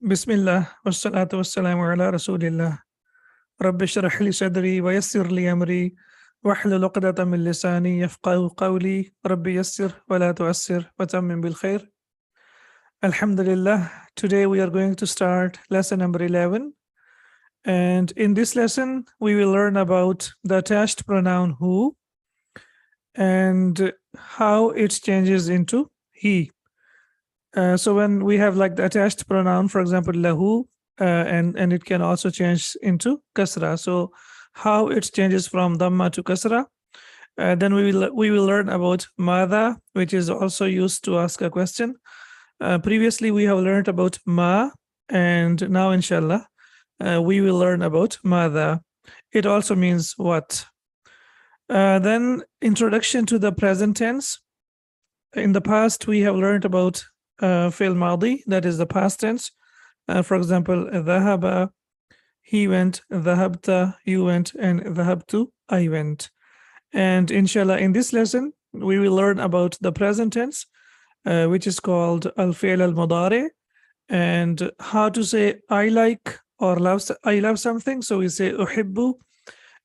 Bismillah, wassalatu wassalamu ala rasulillah. Rabbi shrah li sadri wa yassir li amri wahlul uqdatan min lisani yafqahu qawli. Rabbi yassir wa la tu'assir wa tammim bil khair. Alhamdulillah, today we are going to start lesson number 11. And in this lesson, we will learn about the attached pronoun who and how it changes into he. So when we have like the attached pronoun, for example, lahu, and it can also change into kasra. So how it changes from dhamma to kasra. Then we will learn about mada, which is also used to ask a question. Previously, we have learned about ma, and now inshallah, we will learn about mada. It also means what. Then introduction to the present tense. In the past, we have learned about fi'l madi, that is the past tense. For example, dhahaba, he went, dhahabta, you went, and dhahabtu, I went. And inshallah, in this lesson, we will learn about the present tense, which is called al-fi'l al-mudari, and how to say I like or I love something. So we say uhibbu,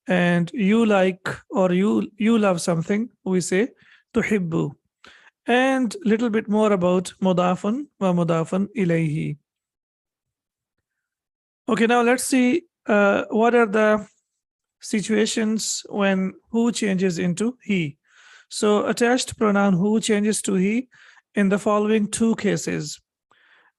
and you like or you love something, we say tuhibbu. And little bit more about mudafun wa mudafun ilayhi. Okay, now let's see what are the situations when who changes into he. So attached pronoun who changes to he in the following two cases.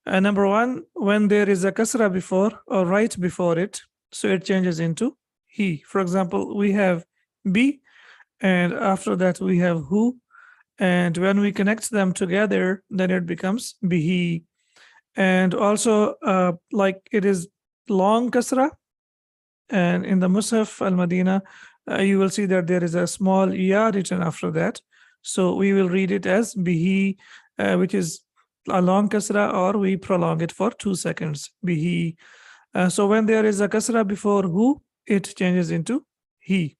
Number one, when there is a kasra before or right before it, so it changes into he. For example, we have be, and after that we have who. And when we connect them together, then it becomes bihi. And also, like it is long kasra. And in the Musaf al-Madinah, you will see that there is a small ya written after that. So we will read it as bihi, which is a long kasra, or we prolong it for 2 seconds, bihi. So when there is a kasra before who, it changes into he.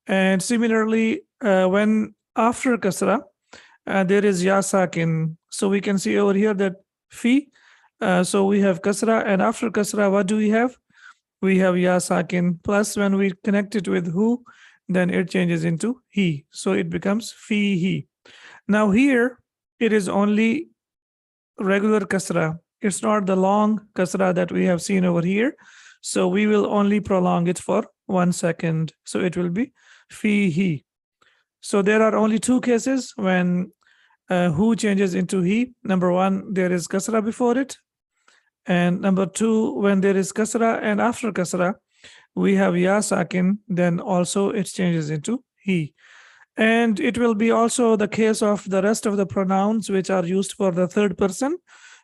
And similarly, when after kasra, there is ya sakin. So we can see over here that fi. So we have kasra, and after kasra, what do we have? We have ya sakin. Plus, when we connect it with who, then it changes into he. So it becomes fihi. Now here, it is only regular kasra. It's not the long kasra that we have seen over here. So we will only prolong it for 1 second. So it will be fihi. So there are only two cases when who changes into he. Number one, there is kasra before it. And number two, when there is kasra and after kasra, we have ya sakin, then also it changes into he. And it will be also the case of the rest of the pronouns which are used for the third person.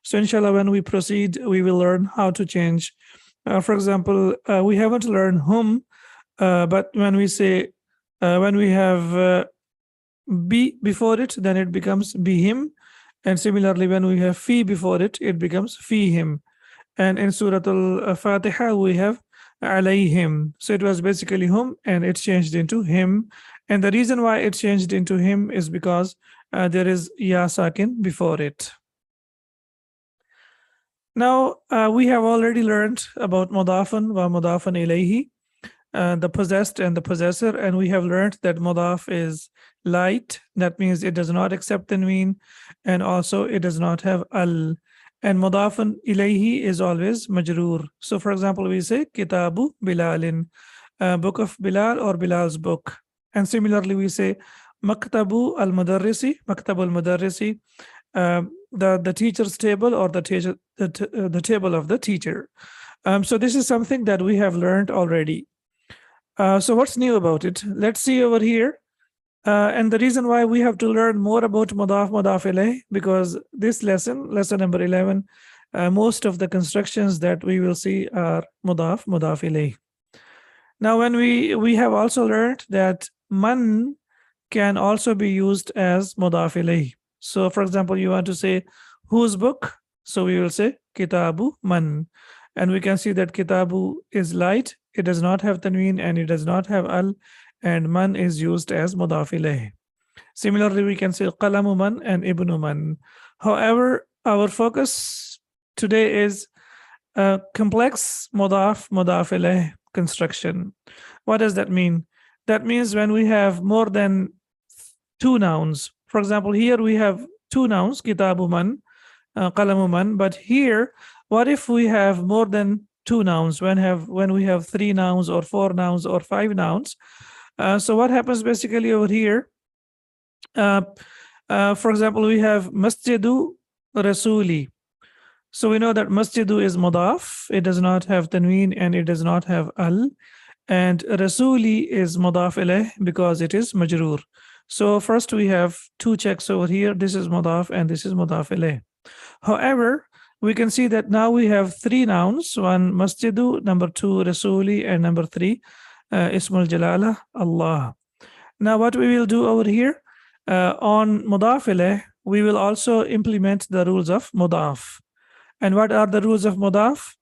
So inshallah, when we proceed, we will learn how to change. For example, we haven't learned whom, but when we say, when we have be before it, then it becomes be him. And similarly, when we have fi before it, it becomes fi him. And in Surah Al-Fatiha, we have alayhim. So it was basically whom, and it changed into him. And the reason why it changed into him is because there is ya sakin before it. Now, we have already learned about mudafan wa mudafan ilayhi, the possessed and the possessor, and we have learned that mudaf is light. That means it does not accept tanween, and also it does not have al. And mudafan ilayhi is always majroor. So for example, we say kitabu Bilalin, book of Bilal or Bilal's book. And similarly, we say maktabu al-mudarrisi, maktabu al-mudarrisi, the teacher's table, or the table of the teacher. So this is something that we have learned already. So what's new about it? Let's see over here. And the reason why we have to learn more about mudaf ilayh, because this lesson number 11, most of the constructions that we will see are mudaf ilayh. Now, when we have also learned that man can also be used as mudaf ilayh. So for example, you want to say whose book, so we will say kitabu man. And we can see that kitabu is light, it does not have tanween, and it does not have al, and man is used as mudaf ilayh. Similarly, we can say qalamu man and ibnu man. However, our focus today is Complex mudaf ilayh construction. What does that mean? That means when we have more than two nouns. For example, here we have two nouns, kitabu man, qalamu man. But here, what if we have more than two nouns? When we have three nouns or four nouns or five nouns? So what happens basically over here? For example, we have masjidu rasuli. So we know that masjidu is mudaf. It does not have tanween and it does not have al. And rasuli is mudaf ilayh because it is majroor. So first we have two checks over here. This is mudaf and this is mudaf ilayh. However, we can see that now we have three nouns. One masjidu, number two rasuli, and number three ismul jalala, Allah. Now what we will do over here on mudaf ilayh, we will also implement the rules of mudaf. And what are the rules of mudaf?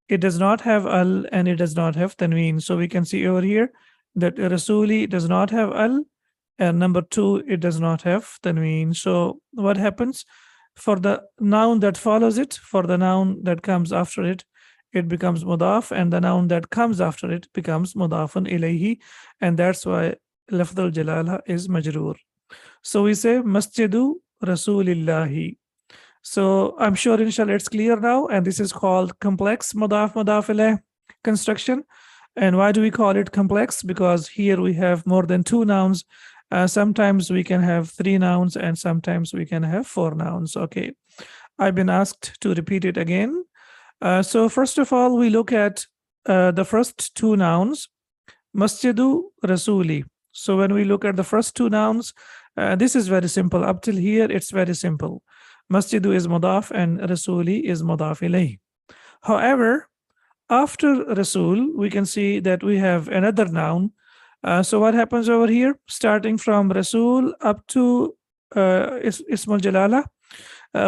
It does not have al and it does not have tanween. So we can see over here that rasuli does not have al, and number two, it does not have tanween. So what happens? For the noun that follows it, for the noun that comes after it, it becomes mudaf, and the noun that comes after it becomes mudafun ilayhi, and that's why lafdul jalala is majroor. So we say masjidu rasulillahi. So I'm sure inshallah it's clear now, and this is called complex mudaf ilayh construction. And why do we call it complex? Because here we have more than two nouns. Sometimes we can have three nouns and sometimes we can have four nouns. Okay, I've been asked to repeat it again. So first of all, we look at the first two nouns, masjidu rasuli. So when we look at the first two nouns, this is very simple. Up till here, it's very simple. Masjidu is mudaf and rasuli is mudaf ilayh. However, after rasul, we can see that we have another noun. So what happens over here? Starting from rasul up to ismul jalala,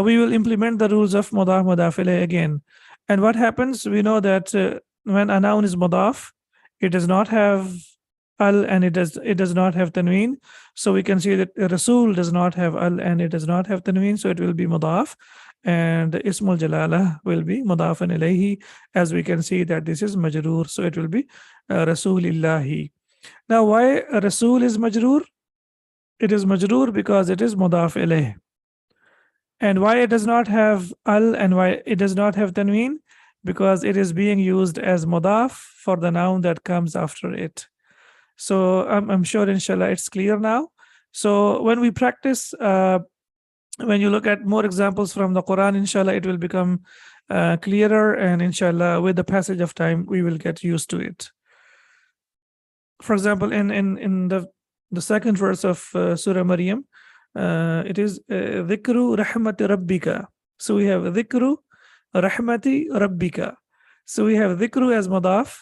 we will implement the rules of mudaf ilayh again. And what happens? We know that when a noun is mudaf, it does not have al and it does not have tanween. So we can see that rasul does not have al and it does not have tanween, so it will be mudaf, and ismul jalala will be mudafan ilayhi, as we can see that this is majroor, so it will be rasulillahi. Now why rasul is majroor? It is majroor because it is mudaf ilayh. And why it does not have al and why it does not have tanween? Because it is being used as mudaf for the noun that comes after it. So I'm sure inshallah it's clear now. So when we practice, when you look at more examples from the Quran, inshallah it will become clearer, and inshallah with the passage of time we will get used to it. For example, in the second verse of Surah Maryam, it is dhikru rahmati rabbika. So we have dhikru rahmati rabbika. So we have dhikru as mudaf,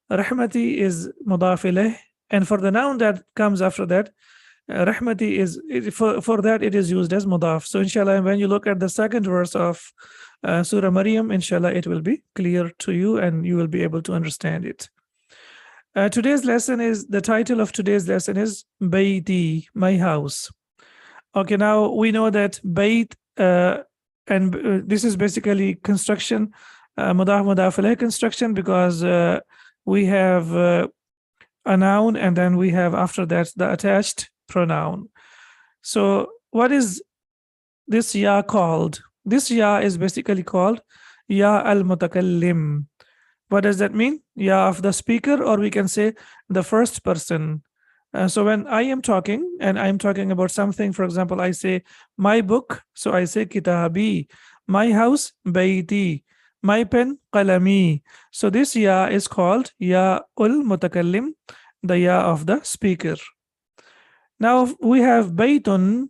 rahmati is mudaf ilayh, and for the noun that comes after that, rahmati is for that it is used as mudaf. So inshallah, when you look at the second verse of Surah Maryam, inshallah it will be clear to you and you will be able to understand it. Today's lesson is, the title of today's lesson is Bayti, my house. Okay, now we know that Bayt, and this is basically construction, mudaf ilayh construction, because we have a noun and then we have after that the attached pronoun. So what is this ya called? This ya is basically called ya al-mutakallim. What does that mean? Ya of the speaker, or we can say the first person. So when I am talking and I'm talking about something, for example, I say my book, so I say kitabi, my house, bayti, my pen, qalami. So this ya is called ya ul mutakallim, the ya of the speaker. Now we have baytun.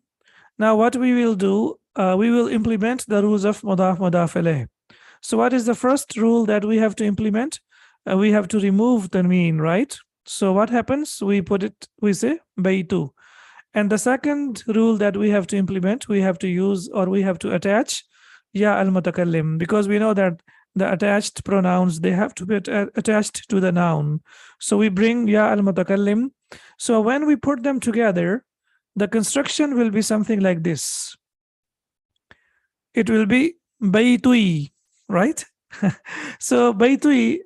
Now what we will do, we will implement the rules of mudaf ilayh. So what is the first rule that we have to implement? We have to remove tanween, right? So what happens? We say baytu. And the second rule that we have to implement, we have to use, or we have to attach ya al-mutakallim, because we know that the attached pronouns, they have to be attached to the noun. So we bring ya al-mutakallim. So when we put them together, the construction will be something like this. It will be baytui, right? So baytu,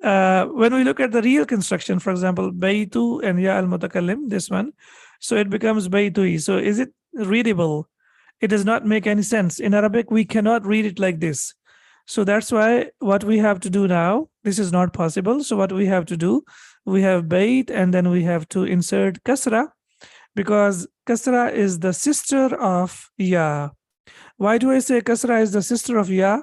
when we look at the real construction, for example, baytu and ya al mutakallim, this one, so it becomes baytu. So is it readable? It does not make any sense. In Arabic, we cannot read it like this. So that's why what we have to do now, this is not possible. So what we have to do, we have bayt and then we have to insert kasra, because kasra is the sister of ya. Why do I say kasra is the sister of ya?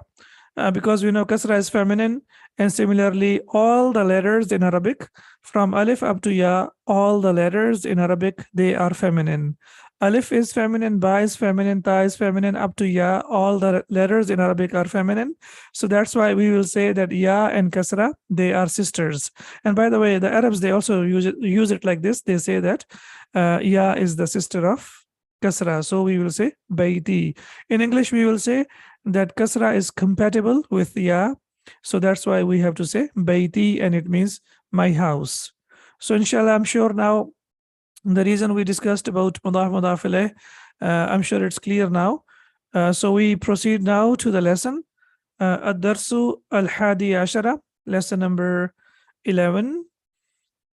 Because we know kasra is feminine, and similarly all the letters in Arabic from alif up to ya, all the letters in Arabic, they are feminine. Alif is feminine, ba is feminine, ta is feminine, up to ya, all the letters in Arabic are feminine. So that's why we will say that ya and kasra, they are sisters. And by the way, the Arabs, they also use it like this. They say that ya is the sister of kasra. So we will say bayti. In English, we will say that kasra is compatible with ya. So that's why we have to say bayti, and it means my house. So inshallah, I'm sure now the reason we discussed about mudaf mudaf ilayh, I'm sure it's clear now. So we proceed now to the lesson. Ad-darsu al-hadi ashara, lesson number 11.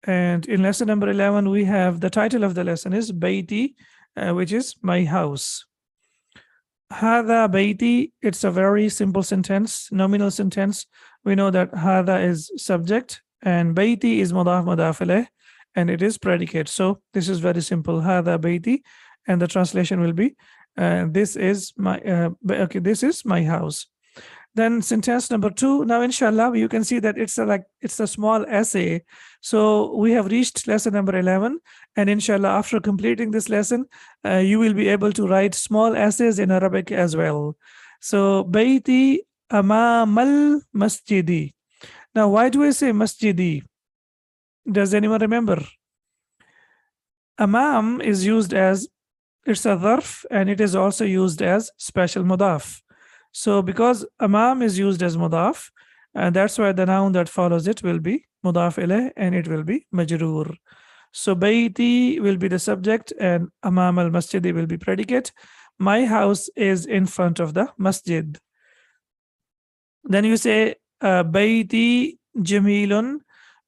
And in lesson number 11, we have the title of the lesson is Bayti, which is my house. Hada bayti, it's a very simple sentence, nominal sentence. We know that hada is subject and bayti is mudaf mudaf ilayh, and it is predicate. So this is very simple, hada bayti, and the translation will be this is my this is my house. Then sentence number 2. Now, inshallah, you can see that it's a small essay. So we have reached lesson number 11, and inshallah, after completing this lesson, you will be able to write small essays in Arabic as well. So bayti amamal masjidi. Now, why do I say masjidi? Does anyone remember? Amam is used as, it's a dharf, and it is also used as special mudaf. So because amam is used as mudaf, and that's why the noun that follows it will be mudaf ilayh, and it will be majroor. So bayti will be the subject and amam al masjidi will be predicate. My house is in front of the masjid. Then you say bayti jamilun.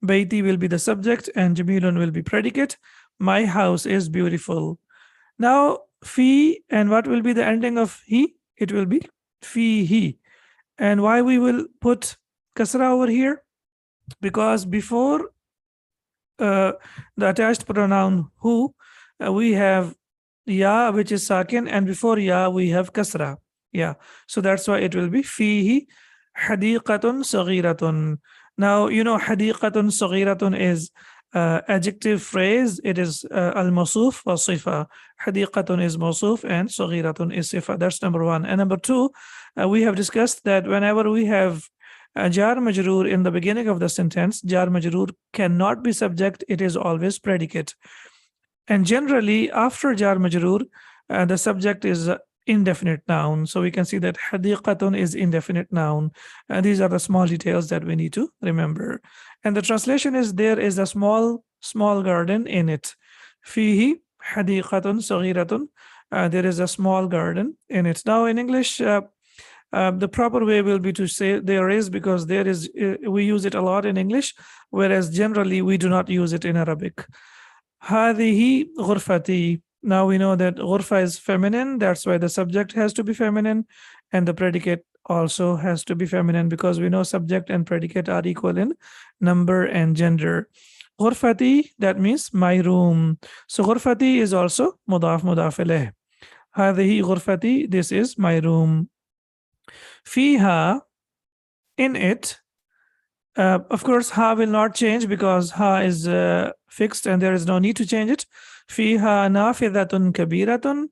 Bayti will be the subject and jamilun will be predicate. My house is beautiful. Now fi, and what will be the ending of he? It will be fihi. And why we will put kasra over here? Because before the attached pronoun who, we have ya, which is sakin, and before ya we have kasra. Yeah, so that's why it will be fihi hadiqatun saghiratun. Now you know hadiqatun saghiratun is adjective phrase. It is al-mawsuf wa sifa. Hadiqatun is mawsuf and saghiratun is sifa. That's number 1. And number 2, we have discussed that whenever we have jar majroor in the beginning of the sentence, jar majroor cannot be subject. It is always predicate. And generally after jar majroor, the subject is indefinite noun. So we can see that hadiqatun is indefinite noun. These are the small details that we need to remember. And the translation is, there is a small garden in it. Fihi hadiqatun saghiratun. There is a small garden in it. Now in English, the proper way will be to say there is, because there is, we use it a lot in English, whereas generally we do not use it in Arabic. Hadihi ghurfati. Now we know that ghurfa is feminine. That's why the subject has to be feminine, and the predicate also has to be feminine, because we know subject and predicate are equal in number and gender. Ghurfati, that means my room. So ghurfati is also mudaf mudaf ilayh. Hadihi ghurfati, this is my room. Fiha, in it. Of course, ha will not change because ha is fixed and there is no need to change it. Fiha nafidatun kabiratun.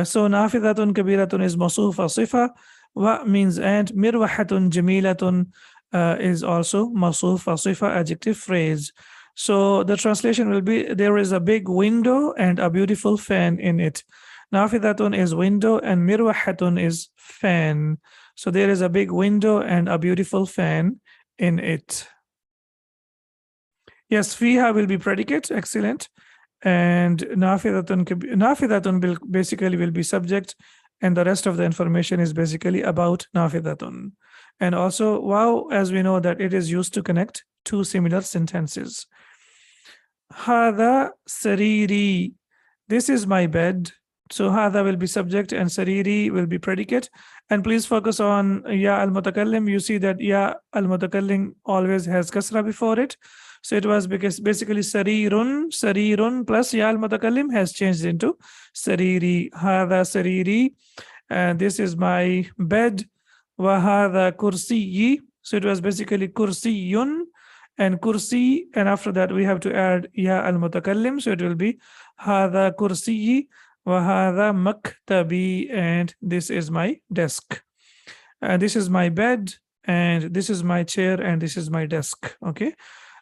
So nafidatun kabiratun is mawsufa sifa. Wa means and. Mirwahatun jamilatun is also mawsufa sifa, adjective phrase. So the translation will be, there is a big window and a beautiful fan in it. Nafidatun is window and mirwahatun is fan. So there is a big window and a beautiful fan in it. Yes, fiha will be predicate, excellent. And nafidatun basically will be subject, and the rest of the information is basically about nafidatun. And also wow, as we know that it is used to connect two similar sentences. Hada sariri, this is my bed. So hada will be subject and sariri will be predicate. And please focus on ya al-mutakallim. You see that ya al-mutakallim always has kasra before it. So it was because basically sarirun plus ya al-mutakallim has changed into sariri. Hada sariri, and this is my bed. Wa hada kursiyi. So it was basically kursiyun and kursi, and after that we have to add ya al-mutakallim. So it will be hada kursiyi wa hada maktabi, and this is my desk. This is my bed, and this is my chair, and this is my desk. Okay.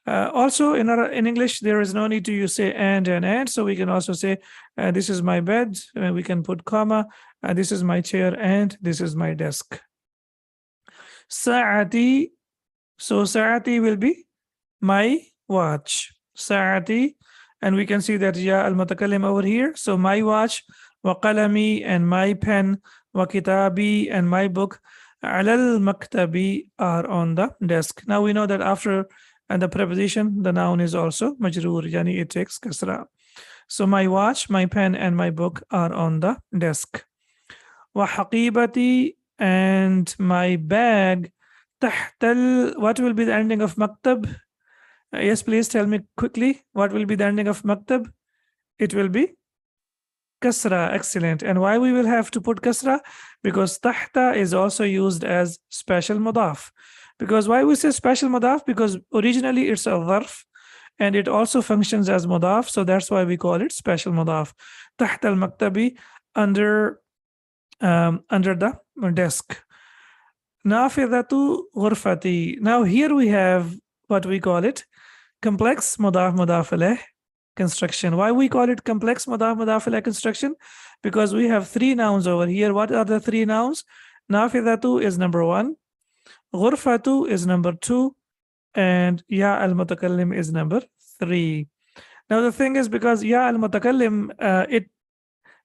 Also in English, there is no need to use say and, so we can also say this is my bed, and we can put comma, this is my chair, and this is my desk. Sa'ati, so sa'ati will be my watch. Sa'ati, and we can see that ya al-mutakallim over here. So my watch, wa qalami, and my pen, wa kitabi, and my book, alal maktabi, are on the desk. Now we know that after and the preposition, the noun is also majroor, yani it takes kasra. So my watch, my pen, and my book are on the desk. Wa haqibati, and my bag, tahtal, what will be the ending of maktab? Yes, please tell me quickly, what will be the ending of maktab? It will be kasra. Excellent. And why we will have to put kasra? Because tahta is also used as special mudaf. Because why we say special mudaf? Because originally it's a dharf, and it also functions as mudaf. So that's why we call it special mudaf. Taht al-maktabi, under the desk. Nafidatu ghurfati. Now here we have what we call it complex mudaf mudaf alayh construction. Why we call it complex mudaf mudaf alayh construction? Because we have three nouns over here. What are the three nouns? Nafidatu is number one, ghurfatu is number two, and ya al-mutakallim is number three. Now the thing is, because ya al-mutakallim, it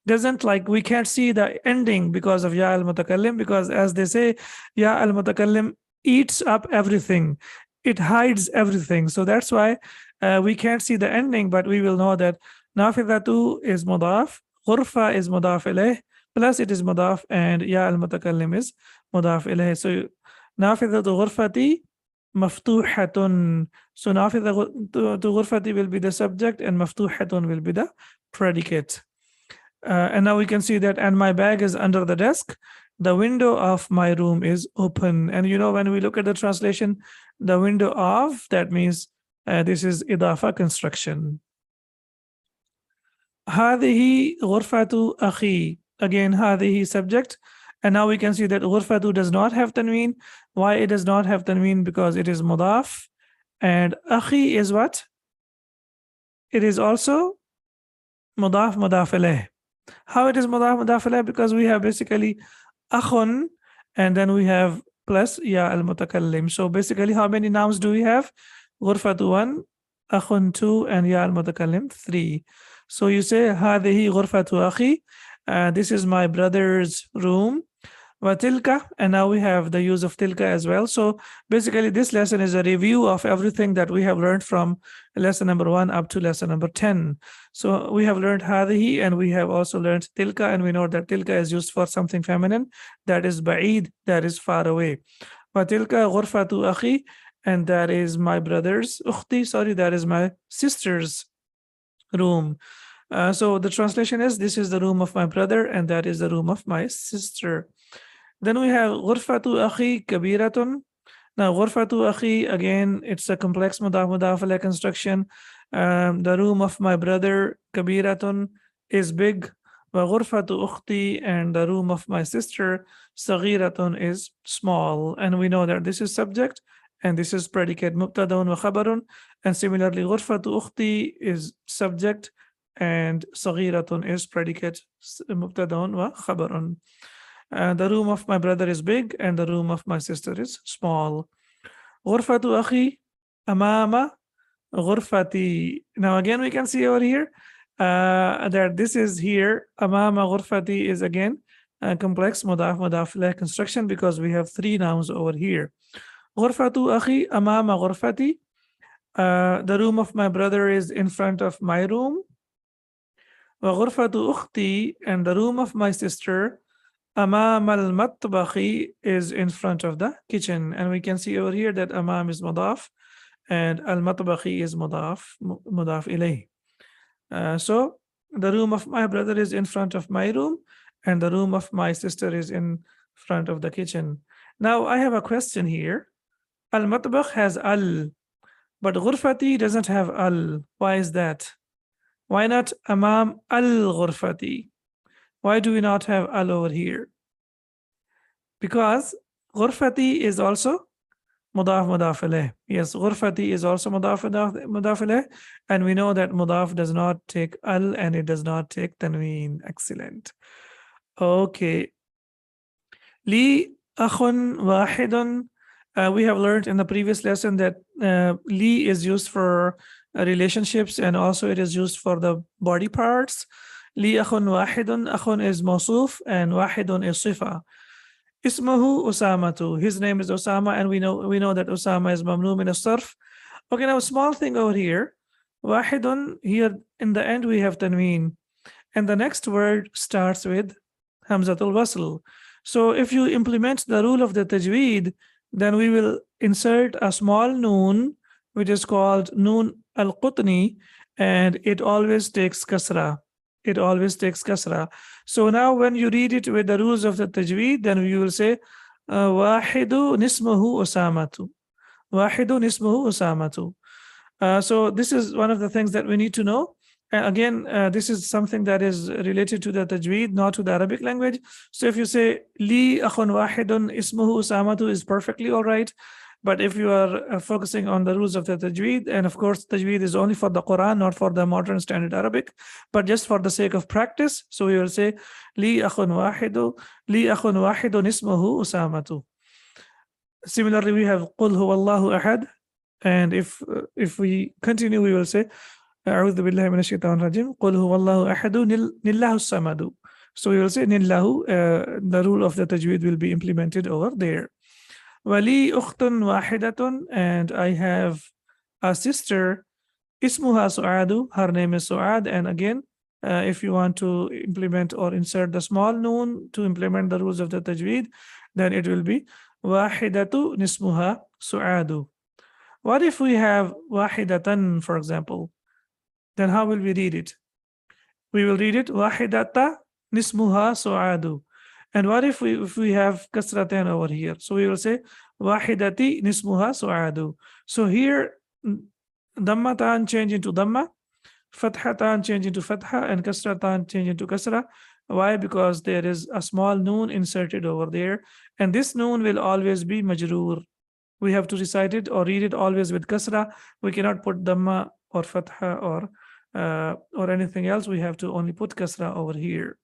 doesn't, like, we can't see the ending because of ya al-mutakallim, because as they say, ya al-mutakallim eats up everything. It hides everything. So that's why we can't see the ending, but we will know that nafidatu is mudaf, ghurfa is mudaf ilayh, plus it is mudaf, and ya al-mutakallim is mudaf ilayh. So nafidatu ghurfati maftuhatun. So nafidatu ghurfati will be the subject, and maftuhatun will be the predicate. And now we can see that, and my bag is under the desk. The window of my room is open. And you know, when we look at the translation, the window of, that means this is idafa construction. Hadihi ghurfatu akhi. Again, hadihi subject. And now we can see that ghurfatu does not have tanween. Why it does not have tanween? Because it is mudaf. And akhi is what? It is also mudaf mudaf alayh. How it is mudaf mudaf alayh? Because we have basically akhun, and then we have plus ya al-mutakallim. So basically, how many nouns do we have? Ghurfatu 1, akhun 2, and ya al-mutakallim 3. So you say hadihi ghurfatu akhi. This is my brother's room. Wa tilka, and now we have the use of tilka as well. So basically, this lesson is a review of everything that we have learned from lesson number 1 up to lesson number 10. So we have learned hadihi, and we have also learned tilka, and we know that tilka is used for something feminine, that is ba'id, that is far away. Wa tilka ghurfatu akhi, and that is my brother's, ukhti, sorry, that is my sister's room. So the translation is, this is the room of my brother, and that is the room of my sister. Then we have ghurfatu akhi kabiratun. Now ghurfatu akhi, again, it's a complex mudaf mudaf alayh construction. The room of my brother kabiratun is big. Wa ghurfatu ukhti, and the room of my sister saghiratun is small. And we know that this is subject and this is predicate, mubtadaun wa khabarun. And similarly, ghurfatu ukhti is subject and saghiratun is predicate, mubtadaun wa khabarun. The room of my brother is big and the room of my sister is small. Ghurfatu akhi amama ghurfati. Now again, we can see over here that this is here, amama ghurfati is again complex mudaf mudaf ilayh construction because we have three nouns over here. غرفة أخي أمام غرفتي. The room of my brother is in front of my room. وغرفة أختي, and the room of my sister أمام المطبخ is in front of the kitchen. And we can see over here that أمام is مضاف and المطبخ is مضاف إليه. So the room of my brother is in front of my room and the room of my sister is in front of the kitchen. Now I have a question here. Al-matbakh has al, but ghurfati doesn't have al. Why is that? Why not amam al-ghurfati? Why do we not have al over here? Because ghurfati is also mudaf mudaf ilayh. Yes, ghurfati is also mudaf mudaf ilayh, and we know that mudaf does not take al and it does not take tanween. Excellent. Okay. Li akhun wahidun. We have learned in the previous lesson that li is used for relationships and also it is used for the body parts. Li akhun wahidun. Akhun is mawsuf and wahidun is sifa. Ismahu Usamatu. His name is Osama, and we know that Osama is mamnu min as-sarf. Okay, now a small thing over here. Wahidun, here in the end we have tanween, and the next word starts with Hamzatul Wasl. So if you implement the rule of the tajweed, then we will insert a small noon, which is called noon al-qutni, and it always takes kasra. It always takes kasra. So now when you read it with the rules of the tajweed, then we will say wahidu nismuhu usamatu. Wahidu nismuhu usamatu. So this is one of the things that we need to know. Again, this is something that is related to the tajweed, not to the Arabic language. So if you say li akhun wahidun ismuhu usamatu is perfectly all right. But if you are focusing on the rules of the tajweed, and of course tajweed is only for the Quran, not for the modern standard Arabic, but just for the sake of practice, so we will say li akhun wahidun ismuhu usamatu. Similarly, we have qul huwallahu ahad, and if we continue, we will say a'udhu billahi minash shaitanir rajim, qul huwallahu ahadu nillahu samadu. So we will say nillahu. The rule of the tajweed will be implemented over there. Wali ukhtun wahidatun, and I have a sister, ismuha Su'adu, her name is Su'ad, and again, if you want to implement or insert the small noon to implement the rules of the tajweed, then it will be wahidatu nismuha Su'adu. What if we have wahidatan, for example? Then how will we read it? We will read it wahidata nismuha Su'adu. And what if we have kasratan over here? So we will say wahidati nismuha Su'adu. So here dammatan change into damma, fathatan change into fatha, and kasratan change into kasra. Why? Because there is a small noon inserted over there, and this noon will always be majroor. We have to recite it or read it always with kasra. We cannot put damma or fatha or anything else. We have to only put kasra over here.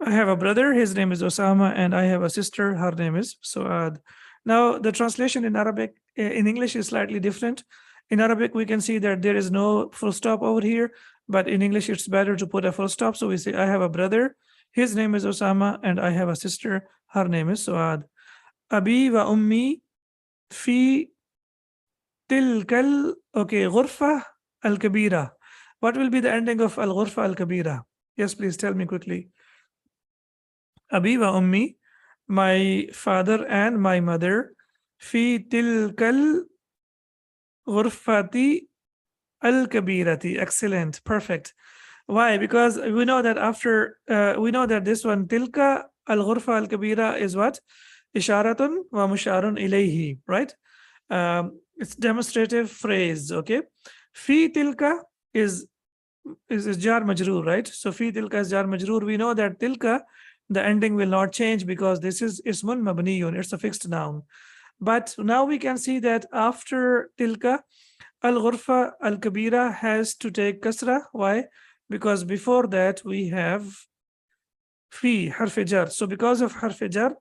I have a brother, his name is Osama, and I have a sister, her name is Suad. Now, the translation in English is slightly different. In Arabic, we can see that there is no full stop over here, but in English, it's better to put a full stop. So we say, I have a brother, his name is Osama, and I have a sister, her name is Suad. Abi wa ummi fi tilkal, okay, ghurfa al-kabira. What will be the ending of al-ghurfa al-kabira? Yes, please tell me quickly. Abi wa ummi, my father and my mother, fi tilkal ghurfati al-kabirati. Excellent, perfect. Why? Because we know that we know that this one, tilka al-ghurfa al-kabira is what? Isharatun wa musharun ilayhi, right? It's demonstrative phrase, okay? Fi tilka is jar majroor, right? So fi tilka is jar majroor. We know that tilka, the ending will not change because this is ismun mabniyun, it's a fixed noun. But now we can see that after tilka, al-ghurfa al-kabira has to take kasra. Why? Because before that we have fi, harf jar. So because of harf jar,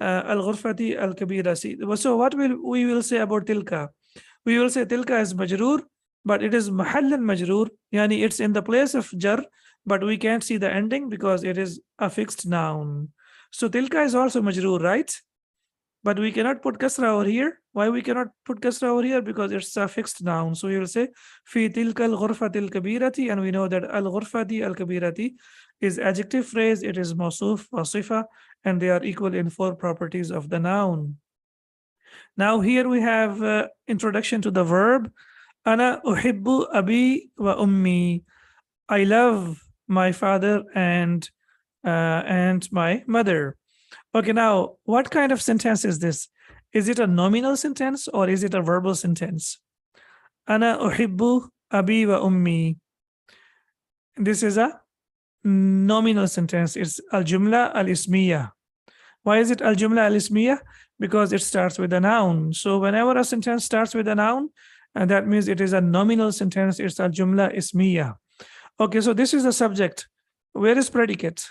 al-ghurfati al-kabira. So what we will say about tilka? We will say tilka is majroor, but it is mahallan majroor, yani it's in the place of jar, but we can't see the ending because it is a fixed noun. So tilka is also majroor, right? But we cannot put kasra over here. Why we cannot put kasra over here? Because it's a fixed noun. So we will say fi tilka al-ghurfati al-kabirati, and we know that al-ghurfati al-kabirati is adjective phrase. It is mawsuf wa sifa, and they are equal in 4 properties of the noun. Now here we have introduction to the verb. Ana uhibbu abi wa ummi. I love my father and my mother. Okay, now what kind of sentence is this? Is it a nominal sentence or is it a verbal sentence? Ana uhibbu abi wa ummi. This is a nominal sentence. It's al-jumla al-ismiya. Why is it al-jumla al-ismiya? Because it starts with a noun. So whenever a sentence starts with a noun, and that means it is a nominal sentence, it's al-jumla ismiya. Okay, so this is the subject. Where is predicate?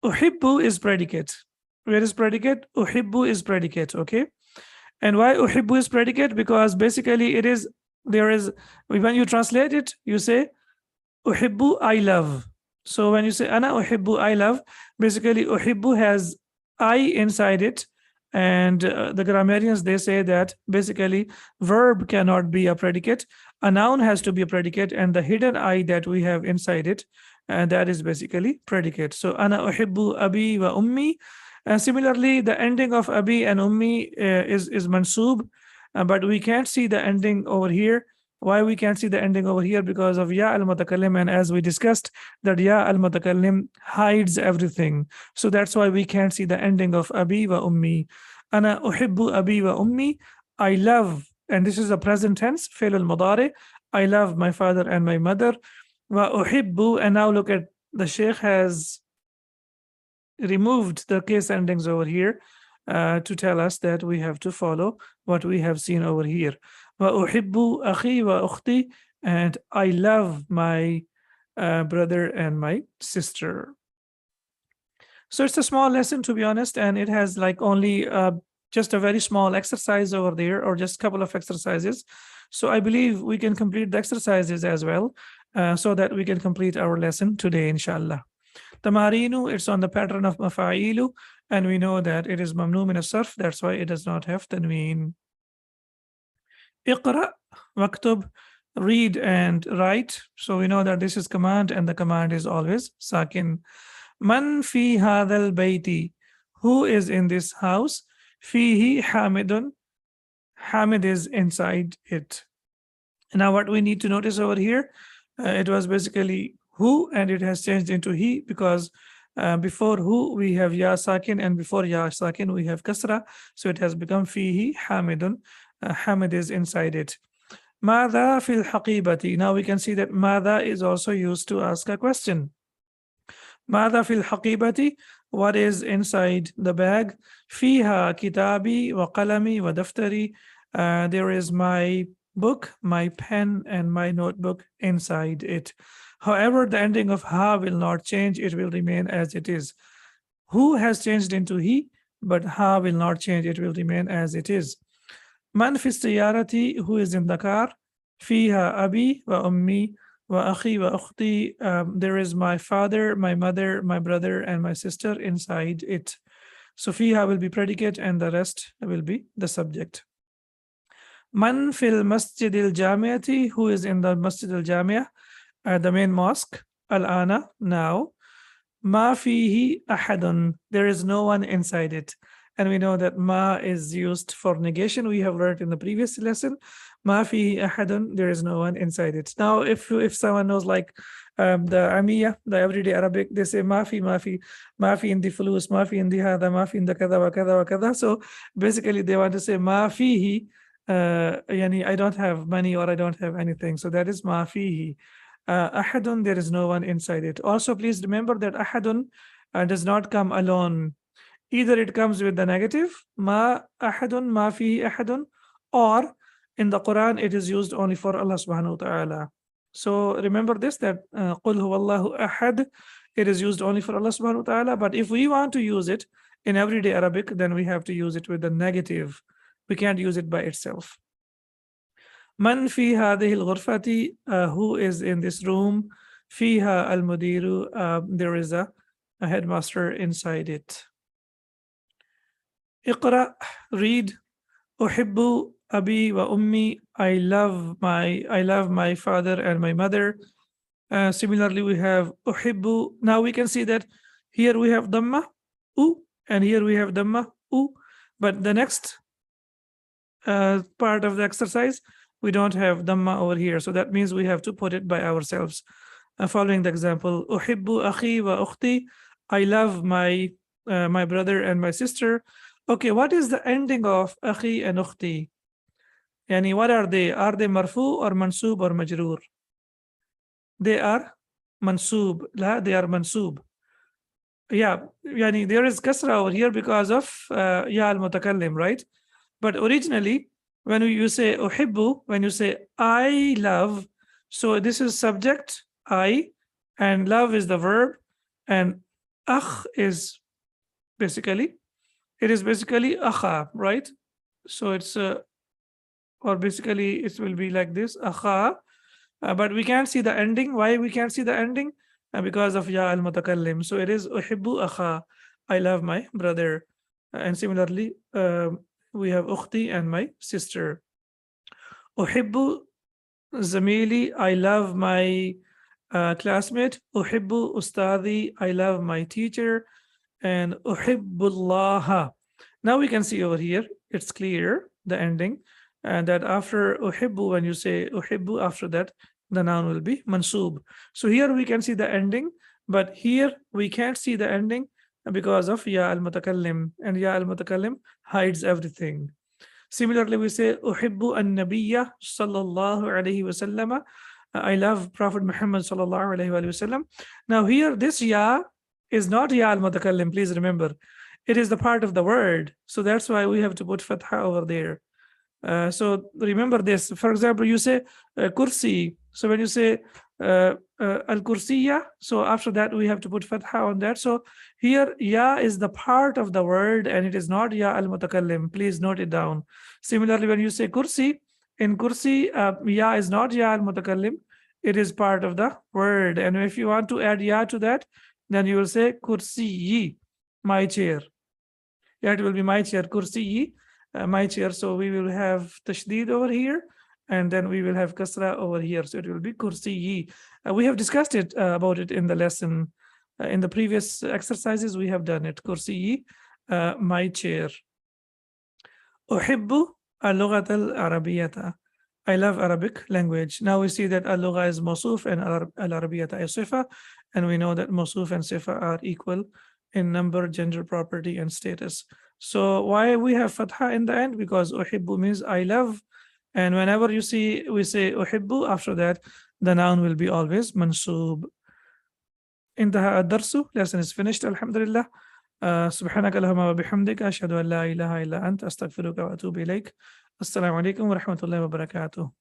Uhibbu is predicate. Where is predicate? Uhibbu is predicate, okay? And why uhibbu is predicate? Because basically it is, there is, when you translate it, you say uhibbu, I love. So when you say ana uhibbu, I love, basically uhibbu has I inside it. And the grammarians, they say that basically verb cannot be a predicate. A noun has to be a predicate, and the hidden I that we have inside it, and that is basically predicate. So ana uhibbu abi wa ummi. Similarly, the ending of abi and ummi is mansub, but we can't see the ending over here. Why we can't see the ending over here? Because of ya al-mutakallim, and as we discussed, that ya al-mutakallim hides everything. So that's why we can't see the ending of abi wa ummi. Ana uhibbu abi wa ummi. I love, and this is a present tense, fi'l al-mudari. I love my father and my mother. Wa uhibbu, and now look at, the sheikh has removed the case endings over here to tell us that we have to follow what we have seen over here. Wa uhibbu akhi wa ukhti, and I love my brother and my sister. So it's a small lesson, to be honest, and it has like only just a very small exercise over there, or just a couple of exercises. So I believe we can complete the exercises as well, so that we can complete our lesson today, inshallah. Tamarinu, it's on the pattern of mafa'ilu, and we know that it is mamnu min as-sarf, that's why it does not have tanween. Iqra, waktub, read and write. So we know that this is command, and the command is always sakin. Man fi hadal bayti, who is in this house? Fihi hamidun, Hamid is inside it. Now what we need to notice over here, it was basically who, and it has changed into he, because before who we have ya sakin, and before ya sakin we have kasra, so it has become fihi hamidun. Hamid is inside it. Mada fil haqibati. Now we can see that mada is also used to ask a question. Mada fil haqibati, what is inside the bag? Fiha kitabi wa qalami wa daftari. There is my book, my pen, and my notebook inside it. However, the ending of ha will not change, it will remain as it is. Who has changed into he, but ha will not change, it will remain as it is. Man fi siyarati, who is in the car? Fiha abi wa ummi wa akhi wa ukhti. There is my father, my mother, my brother, and my sister inside it. So fiha will be predicate, and the rest will be the subject. Man fil masjid al-jamiati, who is in the masjid al-jamia, the main mosque, al-ana, now. Ma fihi ahadun, there is no one inside it. And we know that ma is used for negation. We have learned in the previous lesson. Ma fihi ahadun, there is no one inside it. Now, if someone knows like the Amiya, the everyday Arabic, they say mafi indi fulus, mafi indi hada, mafi indi kada wa kada wa kada. So basically they want to say ma fihi, yani I don't have money, or I don't have anything. So that is ma fihi. Ahadun, there is no one inside it. Also, please remember that ahadun does not come alone. Either it comes with the negative, ma ahadun, ma fihi ahadun, or in the Quran it is used only for Allah subhanahu wa ta'ala. So remember this, that qul huwallahu ahad, it is used only for Allah subhanahu wa ta'ala. But if we want to use it in everyday Arabic, then we have to use it with the negative. We can't use it by itself. من في هذه الغرفة? Who is in this room? فيها المدير. There is a headmaster inside it. اقرأ, read. أحب أبي وأمي. I love my father and my mother. Similarly, we have أحب. Now we can see that here we have dhamma, u, and here we have dhamma, u. But the next part of the exercise, we don't have dhamma over here. So that means we have to put it by ourselves. Following the example, أحب أخي وأختي. I love my brother and my sister. Okay, what is the ending of أخي and أختي? Yani, what are they? Are they marfu or mansub or majroor? They are mansub. La, they are mansub. Yeah, yani there is kasra over here because of ya al-mutakallim, right? But originally, when you say uhibbu, when you say I love, so this is subject, I, and love is the verb, and akh is basically, it is basically akha, right? So it's, or basically it will be like this, akha, but we can't see the ending. Why we can't see the ending? Because of ya al-mutakallim. So it is uhibbu akha, I love my brother. And similarly, we have ukhti and my sister. Uhibbu zamili, I love my classmate. Uhibbu ustadi, I love my teacher. And uhibbullaha. Now we can see over here, it's clear, the ending, and that after uhibbu, when you say uhibbu, after that, the noun will be mansub. So here we can see the ending, but here we can't see the ending because of ya al-mutakallim, and ya al-mutakallim hides everything. Similarly, we say uhibbu an-nabiyya sallallahu alayhi wasallam. I love Prophet Muhammad sallallahu alayhi wasallam. Now here, this ya is not ya al-mutakallim, please remember. It is the part of the word. So that's why we have to put fatha over there. So remember this. For example, you say kursi. So when you say al-kursiyya, so after that we have to put fatha on that. So here ya is the part of the word and it is not ya al-mutakallim. Please note it down. Similarly, when you say kursi, in kursi, ya is not ya al-mutakallim. It is part of the word. And if you want to add ya to that, then you will say kursiyi, my chair. Yeah, it will be my chair, kursiyi, my chair. So we will have tashdid over here, and then we will have kasra over here. So it will be kursiyi. We have discussed it about it in the lesson. In the previous exercises, we have done it. Kursiyi, my chair. Uhibbu al-lughat al-arabiyyata. I love Arabic language. Now we see that al-lugha is mawsuf and al-arabiyyata is sifa, and we know that mawsuf and sifa are equal in number, gender, property, and status. So why we have fatha in the end? Because uhibbu means I love, and whenever you see we say uhibbu, after that the noun will be always mansub. انتهى الدرس. Lesson is finished. Alhamdulillah. سبحانك اللهم وبحمدك أشهد أن لا إله إلا أنت أستغفرك وأتوب إليك. السلام عليكم ورحمة الله وبركاته.